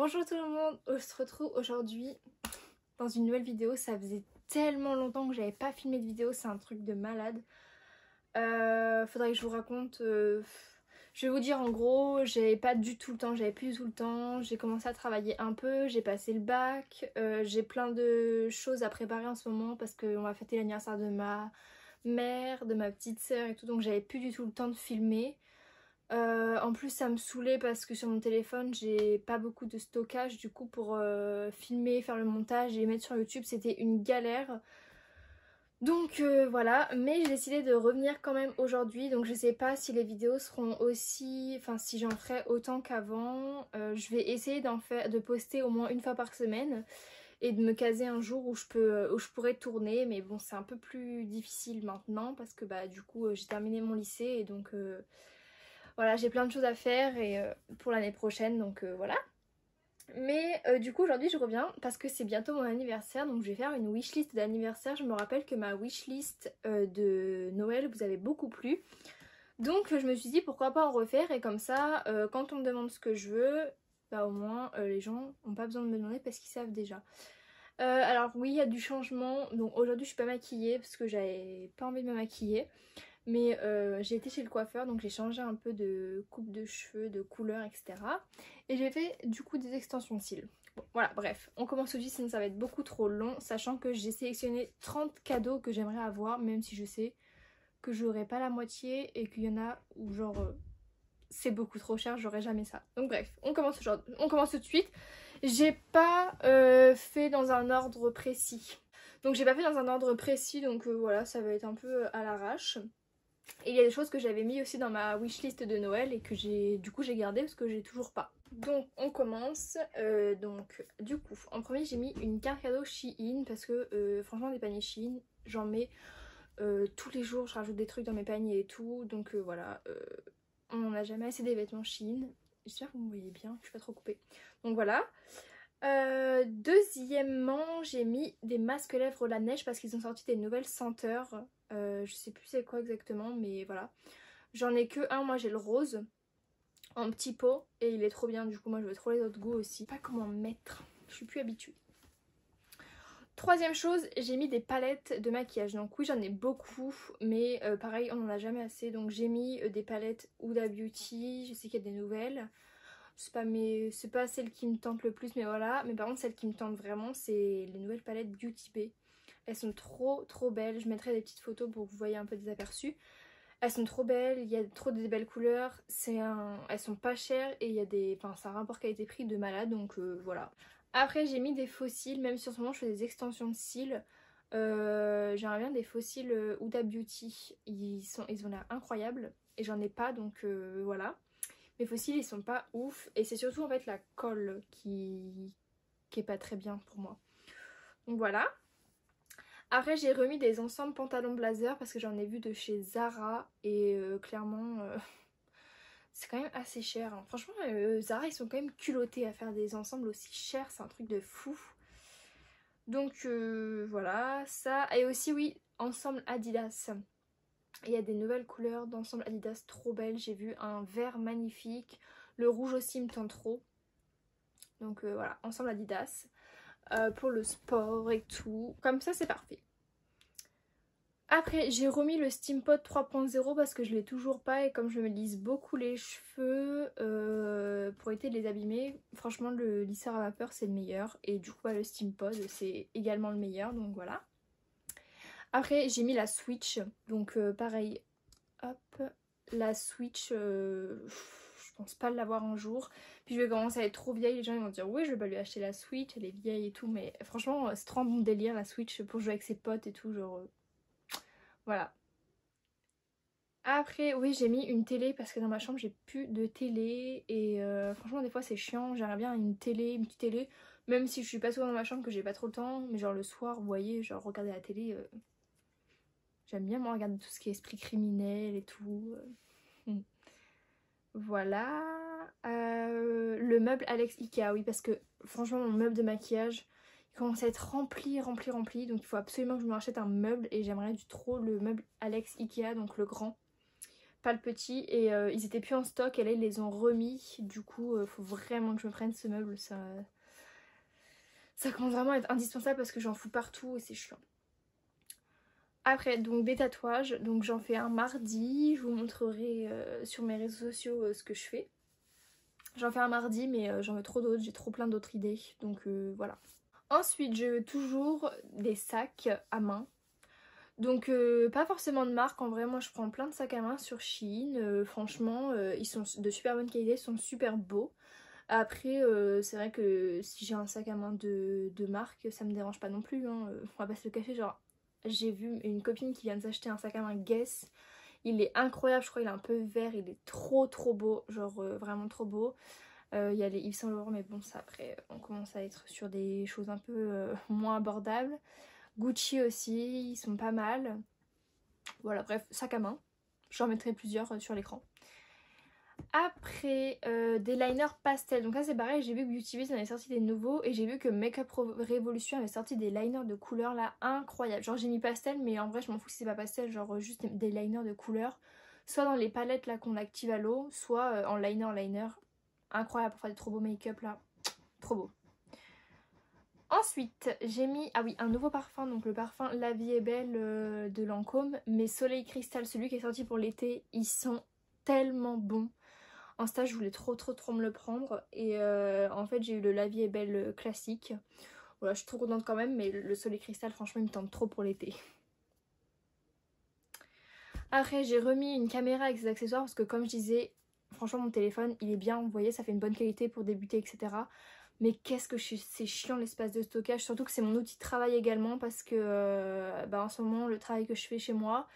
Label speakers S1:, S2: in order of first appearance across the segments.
S1: Bonjour tout le monde, on se retrouve aujourd'hui dans une nouvelle vidéo. Ça faisait tellement longtemps que j'avais pas filmé de vidéo, c'est un truc de malade. Faudrait que je vous raconte. Je vais vous dire en gros, j'avais pas du tout le temps, j'avais plus du tout le temps. J'ai commencé à travailler un peu, j'ai passé le bac, j'ai plein de choses à préparer en ce moment parce qu'on va fêter l'anniversaire de ma mère, de ma petite sœur et tout, donc j'avais plus du tout le temps de filmer. En plus ça me saoulait parce que sur mon téléphone j'ai pas beaucoup de stockage, du coup pour filmer, faire le montage et mettre sur YouTube c'était une galère. Donc voilà, mais j'ai décidé de revenir quand même aujourd'hui, donc je sais pas si les vidéos seront aussi, enfin si j'en ferai autant qu'avant. Je vais essayer de poster au moins une fois par semaine et de me caser un jour où je pourrais tourner, mais bon c'est un peu plus difficile maintenant parce que bah du coup j'ai terminé mon lycée et donc voilà, j'ai plein de choses à faire et pour l'année prochaine, donc voilà. Mais du coup aujourd'hui je reviens parce que c'est bientôt mon anniversaire, donc je vais faire une wishlist d'anniversaire. Je me rappelle que ma wishlist de Noël vous avait beaucoup plu, donc je me suis dit pourquoi pas en refaire, et comme ça quand on me demande ce que je veux, bah au moins les gens n'ont pas besoin de me demander parce qu'ils savent déjà. Alors oui, il y a du changement, donc aujourd'hui je suis pas maquillée parce que j'avais pas envie de me maquiller. Mais j'ai été chez le coiffeur, donc j'ai changé un peu de coupe de cheveux, de couleur, etc. Et j'ai fait du coup des extensions de cils. Bon, voilà, bref, on commence tout de suite, sinon ça va être beaucoup trop long, sachant que j'ai sélectionné 30 cadeaux que j'aimerais avoir, même si je sais que j'aurai pas la moitié et qu'il y en a où genre c'est beaucoup trop cher, j'aurai jamais ça. Donc bref, on commence tout de suite. J'ai pas fait dans un ordre précis. Donc voilà, ça va être un peu à l'arrache. Et il y a des choses que j'avais mis aussi dans ma wishlist de Noël et que j'ai gardé parce que j'ai toujours pas. Donc on commence. Donc du coup en premier j'ai mis une carte cadeau Shein parce que franchement des paniers Shein j'en mets tous les jours, je rajoute des trucs dans mes paniers et tout. Donc voilà, on n'en a jamais assez des vêtements Shein. J'espère que vous me voyez bien, je suis pas trop coupée. Donc voilà. Deuxièmement, j'ai mis des masques lèvres la neige parce qu'ils ont sorti des nouvelles senteurs. Je sais plus c'est quoi exactement, mais voilà. J'en ai que un, moi j'ai le rose en petit pot et il est trop bien. Du coup, moi je veux trop les autres goûts aussi. Pas comment mettre, je suis plus habituée. Troisième chose, j'ai mis des palettes de maquillage. Donc oui, j'en ai beaucoup, mais pareil, on n'en a jamais assez. Donc j'ai mis des palettes Huda Beauty. Je sais qu'il y a des nouvelles. C'est pas celle qui me tente le plus, mais voilà. Mais par contre celle qui me tente vraiment c'est les nouvelles palettes Beauty Bay. Elles sont trop belles. Je mettrai des petites photos pour que vous voyez un peu des aperçus. Elles sont trop belles, il y a trop de belles couleurs, elles sont pas chères et il y a des... Enfin c'est un rapport qualité-prix de malade, donc voilà. Après j'ai mis des faux cils, même si en ce moment je fais des extensions de cils. J'aimerais bien des faux cils Huda Beauty, ils ont l'air incroyables et j'en ai pas, donc voilà. Mes fossiles ils sont pas ouf et c'est surtout en fait la colle qui est pas très bien pour moi. Donc voilà. Après j'ai remis des ensembles pantalons blazer parce que j'en ai vu de chez Zara et clairement c'est quand même assez cher. Hein. Franchement Zara ils sont quand même culottés à faire des ensembles aussi chers, c'est un truc de fou. Donc voilà ça. Et aussi oui, ensemble Adidas. Il y a des nouvelles couleurs d'ensemble Adidas trop belles. J'ai vu un vert magnifique. Le rouge aussi me tente trop. Donc voilà, ensemble Adidas. Pour le sport et tout. Comme ça c'est parfait. Après j'ai remis le Steampod 3.0 parce que je l'ai toujours pas. Et comme je me lisse beaucoup les cheveux pour éviter de les abîmer, franchement le lisseur à vapeur c'est le meilleur. Et du coup bah, le Steampod c'est également le meilleur. Donc voilà. Après j'ai mis la Switch, donc pareil, hop, la Switch, je pense pas l'avoir un jour, puis je vais commencer à être trop vieille, les gens ils vont dire oui je vais pas lui acheter la Switch, elle est vieille et tout, mais franchement c'est trop mon délire la Switch pour jouer avec ses potes et tout, genre voilà. Après oui j'ai mis une télé parce que dans ma chambre j'ai plus de télé et franchement des fois c'est chiant, j'aimerais bien une petite télé, même si je suis pas souvent dans ma chambre que j'ai pas trop le temps, mais genre le soir vous voyez, genre regarder la télé... J'aime bien moi regarder tout ce qui est esprit criminel et tout. Voilà. Le meuble Alex Ikea, oui, parce que franchement mon meuble de maquillage il commence à être rempli. Donc il faut absolument que je me rachète un meuble et j'aimerais trop le meuble Alex Ikea, donc le grand. pas le petit, et ils étaient plus en stock et là ils les ont remis. Du coup faut vraiment que je me prenne ce meuble, ça commence vraiment à être indispensable parce que j'en fous partout et c'est chiant. Après, donc des tatouages, donc j'en fais un mardi, je vous montrerai sur mes réseaux sociaux ce que je fais. J'en fais un mardi mais j'en veux trop d'autres, j'ai trop plein d'autres idées, donc voilà. Ensuite, je veux toujours des sacs à main. Donc pas forcément de marque, en vrai moi je prends plein de sacs à main sur Shein, franchement ils sont de super bonne qualité, ils sont super beaux. Après c'est vrai que si j'ai un sac à main de marque ça me dérange pas non plus, hein. On va pas se le cacher, genre j'ai vu une copine qui vient de s'acheter un sac à main Guess, il est incroyable, je crois il est un peu vert, il est trop beau, genre vraiment trop beau. Il y a les Yves Saint Laurent mais bon ça après on commence à être sur des choses un peu moins abordables. Gucci aussi, ils sont pas mal. Voilà, bref, sac à main. J'en mettrai plusieurs sur l'écran. Après, des liners pastel. Donc là, c'est pareil, j'ai vu que Beauty Biz en avait sorti des nouveaux. Et j'ai vu que Makeup Revolution avait sorti des liners de couleur là, incroyables. Genre, j'ai mis pastel, mais en vrai, je m'en fous si c'est pas pastel. Genre, juste des liners de couleur. Soit dans les palettes là qu'on active à l'eau, soit en liner. Incroyable pour faire des trop beaux make-up là. Trop beau. Ensuite, j'ai mis, ah oui, un nouveau parfum, donc le parfum La Vie est Belle de Lancôme, mais Soleil Cristal, celui qui est sorti pour l'été, ils sont tellement bons. En stage, je voulais trop me le prendre et en fait, j'ai eu le La Vie est Belle classique. Voilà, je suis trop contente quand même, mais le Soleil Cristal, franchement, il me tente trop pour l'été. Après, j'ai remis une caméra avec ses accessoires parce que comme je disais, franchement, mon téléphone, il est bien, vous voyez, ça fait une bonne qualité pour débuter, etc. Mais qu'est-ce que c'est chiant l'espace de stockage, surtout que c'est mon outil de travail également parce que en ce moment le travail que je fais chez moi,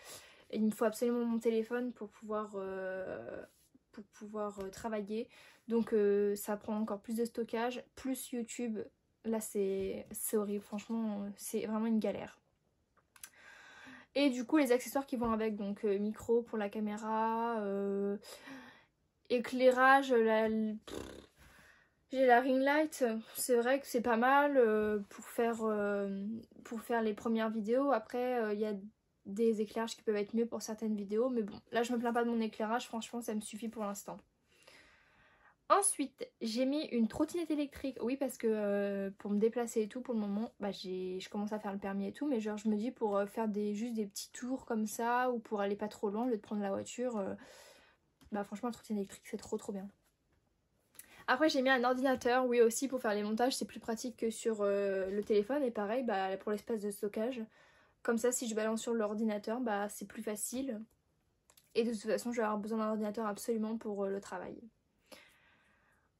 S1: il me faut absolument mon téléphone pour pouvoir travailler. Donc ça prend encore plus de stockage, plus YouTube, là c'est horrible, franchement c'est vraiment une galère. Et du coup les accessoires qui vont avec, donc micro pour la caméra, éclairage, j'ai la ring light, c'est vrai que c'est pas mal pour faire les premières vidéos. Après il y a des éclairages qui peuvent être mieux pour certaines vidéos, mais bon, là je me plains pas de mon éclairage, franchement ça me suffit pour l'instant. Ensuite, j'ai mis une trottinette électrique, oui parce que pour me déplacer et tout pour le moment, je commence à faire le permis et tout, mais genre je me dis pour faire juste des petits tours comme ça ou pour aller pas trop loin au lieu de prendre la voiture, franchement la trottinette électrique c'est trop bien. Après j'ai mis un ordinateur, oui aussi pour faire les montages, c'est plus pratique que sur le téléphone et pareil pour l'espace de stockage. Comme ça si je balance sur l'ordinateur c'est plus facile. Et de toute façon je vais avoir besoin d'un ordinateur absolument pour le travail.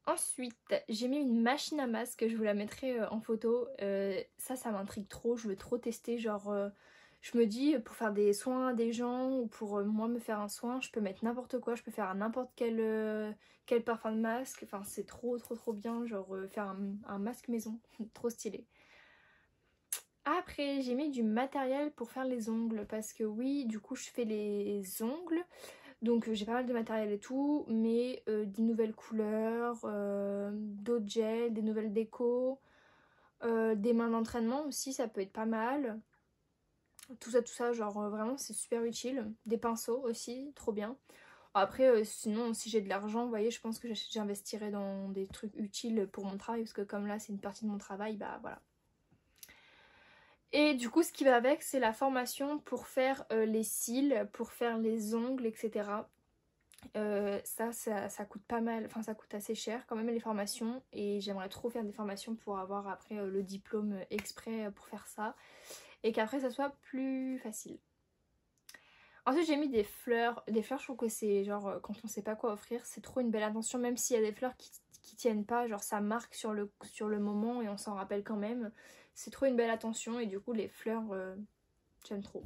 S1: Ensuite j'ai mis une machine à masque, je vous la mettrai en photo. Ça m'intrigue trop, je veux trop tester, genre je me dis pour faire des soins à des gens ou pour moi me faire un soin, je peux mettre n'importe quoi, je peux faire n'importe quel parfum de masque, enfin c'est trop bien, genre faire un masque maison, trop stylé. Après j'ai mis du matériel pour faire les ongles parce que oui du coup je fais les ongles, donc j'ai pas mal de matériel et tout, mais des nouvelles couleurs, d'autres gels, des nouvelles décos, des mains d'entraînement aussi ça peut être pas mal. Tout ça, genre vraiment c'est super utile. Des pinceaux aussi, trop bien. Après sinon si j'ai de l'argent, vous voyez, je pense que j'investirai dans des trucs utiles pour mon travail parce que comme là c'est une partie de mon travail, voilà. Et du coup ce qui va avec c'est la formation pour faire les cils, pour faire les ongles, etc. Ça coûte pas mal, enfin ça coûte assez cher quand même les formations et j'aimerais trop faire des formations pour avoir après le diplôme exprès pour faire ça et qu'après ça soit plus facile. Ensuite j'ai mis des fleurs. Les fleurs je trouve que c'est genre quand on sait pas quoi offrir c'est trop une belle intention, même s'il y a des fleurs qui tiennent pas, genre ça marque sur le moment et on s'en rappelle quand même. C'est trop une belle attention et du coup les fleurs j'aime trop.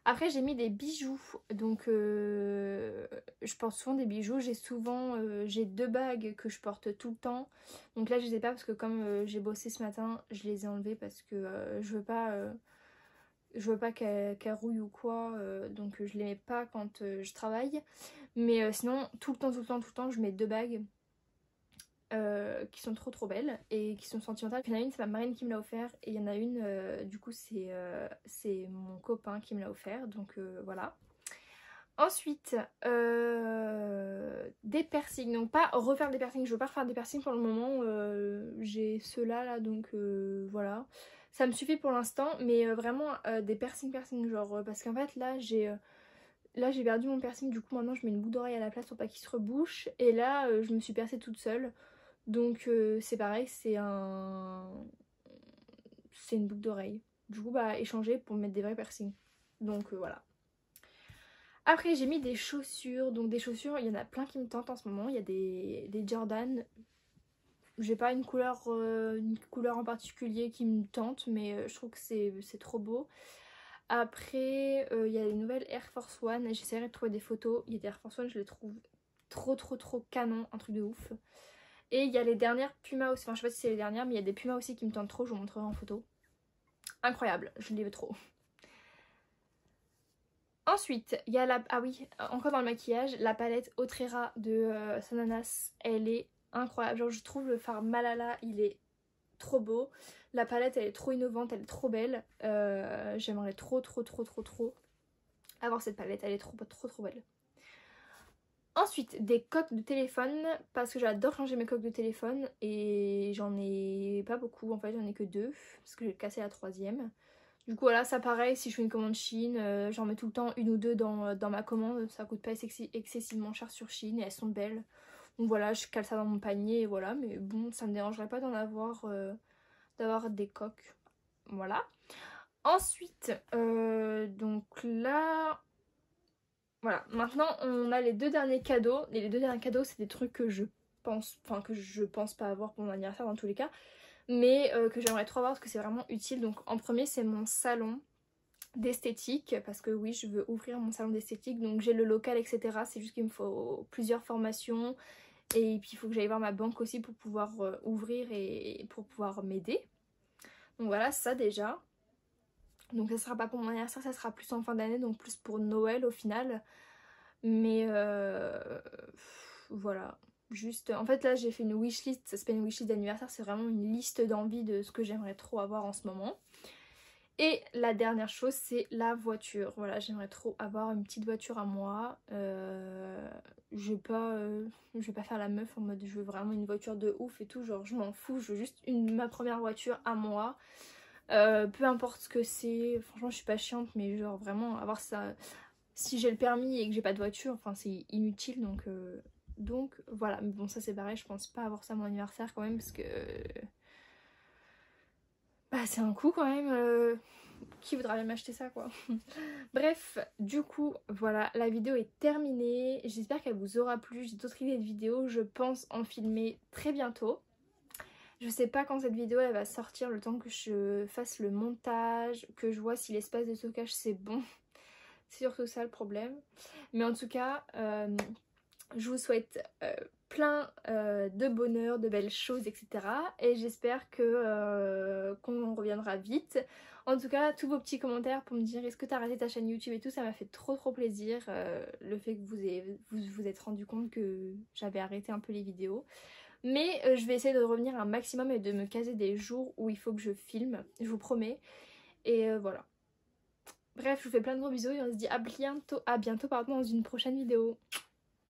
S1: Après j'ai mis des bijoux, donc je porte souvent des bijoux, j'ai 2 bagues que je porte tout le temps, donc là je les ai pas parce que comme j'ai bossé ce matin je les ai enlevées parce que je veux pas qu'elles rouillent ou quoi, donc je les mets pas quand je travaille, mais sinon tout le temps je mets 2 bagues qui sont trop belles et qui sont sentimentales. Il y en a une c'est ma marraine qui me l'a offert et il y en a une du coup c'est mon copain qui me l'a offert, donc voilà. Ensuite, des piercings. Donc pas refaire des piercings, je veux pas refaire des piercings pour le moment. J'ai ceux-là là, donc voilà. Ça me suffit pour l'instant, mais vraiment des piercings genre parce qu'en fait là j'ai perdu mon piercing, du coup maintenant je mets une boucle d'oreille à la place pour pas qu'il se rebouche. Et là je me suis percée toute seule. Donc c'est pareil, c'est une boucle d'oreille. Du coup bah échanger pour mettre des vrais piercings. Donc voilà. Après j'ai mis des chaussures, donc des chaussures, il y en a plein qui me tentent en ce moment. Il y a des Jordan. J'ai pas une couleur en particulier qui me tente, mais je trouve que c'est trop beau. Après il y a les nouvelles Air Force One, j'essaierai de trouver des photos. Il y a des Air Force One, je les trouve trop canon, un truc de ouf. Et il y a les dernières Puma aussi, enfin je sais pas si c'est les dernières, mais il y a des Puma aussi qui me tentent trop, je vous montrerai en photo. Incroyable, je les veux trop. Ensuite, il y a ah oui, encore dans le maquillage, la palette Autrera de Sananas, elle est incroyable. Genre je trouve le fard Malala, il est trop beau. La palette, elle est trop innovante, elle est trop belle. J'aimerais trop avoir cette palette, elle est trop belle. Ensuite, des coques de téléphone, parce que j'adore changer mes coques de téléphone et j'en ai pas beaucoup, en fait j'en ai que 2, parce que j'ai cassé la 3e. Du coup voilà, ça pareil, si je fais une commande Shein, j'en mets tout le temps 1 ou 2 dans ma commande, ça coûte pas excessivement cher sur Shein et elles sont belles. Donc voilà, je cale ça dans mon panier et voilà, mais bon, ça me dérangerait pas d'en avoir, d'avoir des coques. Voilà. Ensuite, donc là... Voilà, maintenant on a les 2 derniers cadeaux. Et les 2 derniers cadeaux, c'est des trucs que je pense pas avoir pour mon anniversaire dans tous les cas, mais que j'aimerais trop avoir parce que c'est vraiment utile. Donc en premier, c'est mon salon d'esthétique, parce que oui, je veux ouvrir mon salon d'esthétique, donc j'ai le local, etc. C'est juste qu'il me faut plusieurs formations et puis il faut que j'aille voir ma banque aussi pour pouvoir ouvrir et pour pouvoir m'aider. Donc voilà, ça déjà. Donc ça sera pas pour mon anniversaire, ça sera plus en fin d'année, donc plus pour Noël au final. Mais voilà, juste en fait là j'ai fait une wishlist, c'est pas une wishlist d'anniversaire, c'est vraiment une liste d'envie de ce que j'aimerais trop avoir en ce moment. Et la dernière chose, c'est la voiture. Voilà, j'aimerais trop avoir une petite voiture à moi. Je vais pas faire la meuf en mode je veux vraiment une voiture de ouf et tout, genre je m'en fous, je veux juste ma première voiture à moi. Peu importe ce que c'est, franchement je suis pas chiante, mais genre vraiment avoir ça. Si j'ai le permis et que j'ai pas de voiture, enfin c'est inutile, donc voilà. Mais bon, ça c'est pareil, je pense pas avoir ça à mon anniversaire quand même, parce que bah c'est un coup quand même. Qui voudra bien m'acheter ça quoi. Bref, du coup voilà, la vidéo est terminée. J'espère qu'elle vous aura plu. J'ai d'autres idées de vidéos, je pense en filmer très bientôt. Je sais pas quand cette vidéo elle va sortir, le temps que je fasse le montage, que je vois si l'espace de stockage c'est bon. C'est surtout ça le problème. Mais en tout cas, je vous souhaite plein de bonheur, de belles choses, etc. Et j'espère que qu'on reviendra vite. En tout cas, tous vos petits commentaires pour me dire est-ce que t'as raté ta chaîne YouTube et tout, ça m'a fait trop plaisir. Le fait que vous êtes rendu compte que j'avais arrêté un peu les vidéos. Mais je vais essayer de revenir un maximum et de me caser des jours où il faut que je filme, je vous promets. Et voilà. Bref, je vous fais plein de gros bisous et on se dit à bientôt pardon, dans une prochaine vidéo.